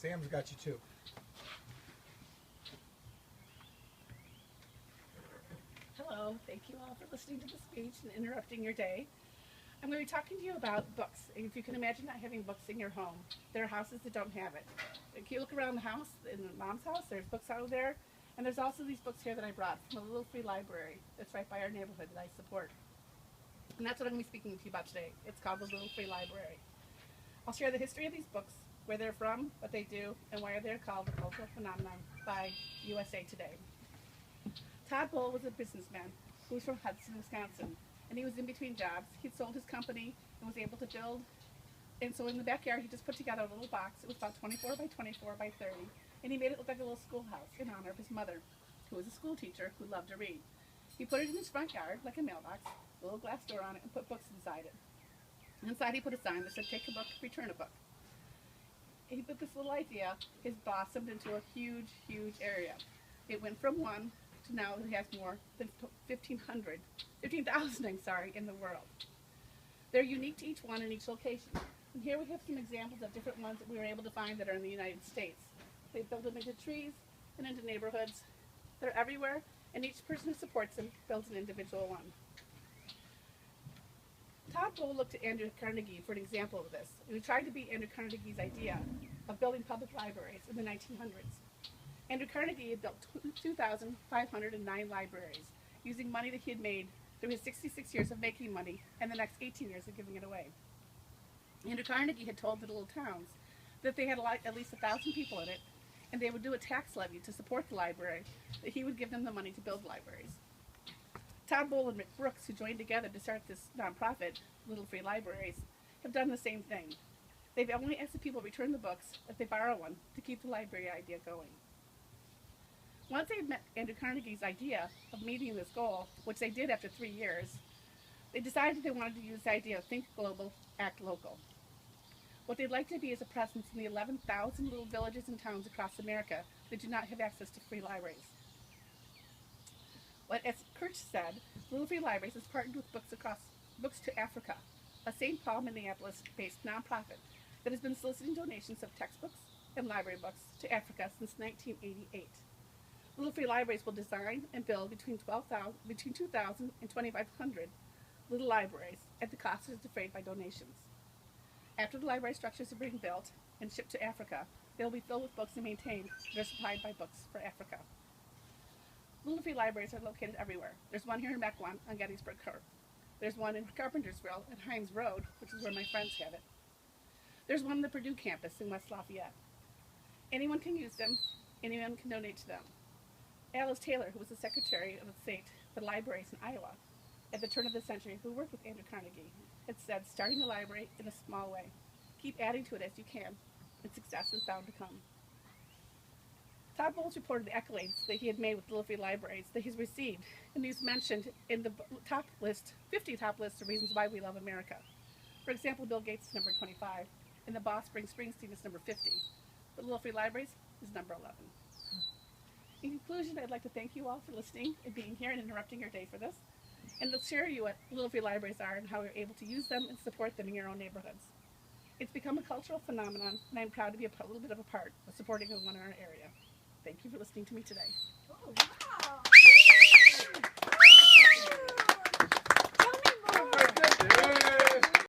Sam's got you too. Hello, thank you all for listening to the speech and interrupting your day. I'm going to be talking to you about books. If you can imagine not having books in your home, there are houses that don't have it. If you look around the house, in Mom's house, there's books out there, and there's also these books here that I brought from a little free library that's right by our neighborhood that I support. And that's what I'm going to be speaking to you about today. It's called the Little Free Library. I'll share the history of these books, where they're from, what they do, and why they're called a cultural phenomenon by USA Today. Todd Bull was a businessman who was from Hudson, Wisconsin, and he was in between jobs. He'd sold his company and was able to build, and so in the backyard he just put together a little box. It was about 24 by 24 by 30, and he made it look like a little schoolhouse in honor of his mother, who was a school teacher who loved to read. He put it in his front yard like a mailbox, a little glass door on it, and put books inside it. Inside he put a sign that said, "Take a book, return a book." He put this little idea, his blossomed into a huge, huge area. It went from one to now it has more than 15,000 in the world. They're unique to each one in each location. And here we have some examples of different ones that we were able to find that are in the United States. They build them into trees and into neighborhoods. They're everywhere, and each person who supports them builds an individual one. Todd Bull looked to Andrew Carnegie for an example of this. He tried to beat Andrew Carnegie's idea of building public libraries in the 1900s. Andrew Carnegie had built 2,509 libraries using money that he had made through his 66 years of making money and the next 18 years of giving it away. Andrew Carnegie had told the little towns that they had at least 1,000 people in it, and they would do a tax levy to support the library, that he would give them the money to build libraries. Todd Bull and Rick Brooks, who joined together to start this nonprofit, Little Free Libraries, have done the same thing. They've only asked the people to return the books if they borrow one to keep the library idea going. Once they had met Andrew Carnegie's idea of meeting this goal, which they did after 3 years, they decided they wanted to use the idea of think global, act local. What they'd like to be is a presence in the 11,000 little villages and towns across America that do not have access to free libraries. But as Kirch said, Little Free Libraries has partnered with Books to Africa, a St. Paul, Minneapolis-based nonprofit that has been soliciting donations of textbooks and library books to Africa since 1988. Little Free Libraries will design and build between 2,000 and 2,500 little libraries at the cost that is defrayed by donations. After the library structures are being built and shipped to Africa, they will be filled with books and maintained. They're supplied by Books for Africa. Little Free Libraries are located everywhere. There's one here in Mequon on Gettysburg Court. There's one in Carpentersville at Hines Road, which is where my friends have it. There's one on the Purdue campus in West Lafayette. Anyone can use them. Anyone can donate to them. Alice Taylor, who was the Secretary of State for Libraries in Iowa at the turn of the century, who worked with Andrew Carnegie, had said, starting a library in a small way. Keep adding to it as you can, and success is bound to come. Todd Bowles reported the accolades that he had made with Little Free Libraries that he's received, and he's mentioned in the 50 top list of reasons why we love America. For example, Bill Gates is number 25, and the boss, Springsteen, is number 50, but Little Free Libraries is number 11. In conclusion, I'd like to thank you all for listening and being here and interrupting your day for this, and to share you what Little Free Libraries are and how you're able to use them and support them in your own neighborhoods. It's become a cultural phenomenon, and I'm proud to be a little bit of a part of supporting one in our area. Thank you for listening to me today. Oh, wow.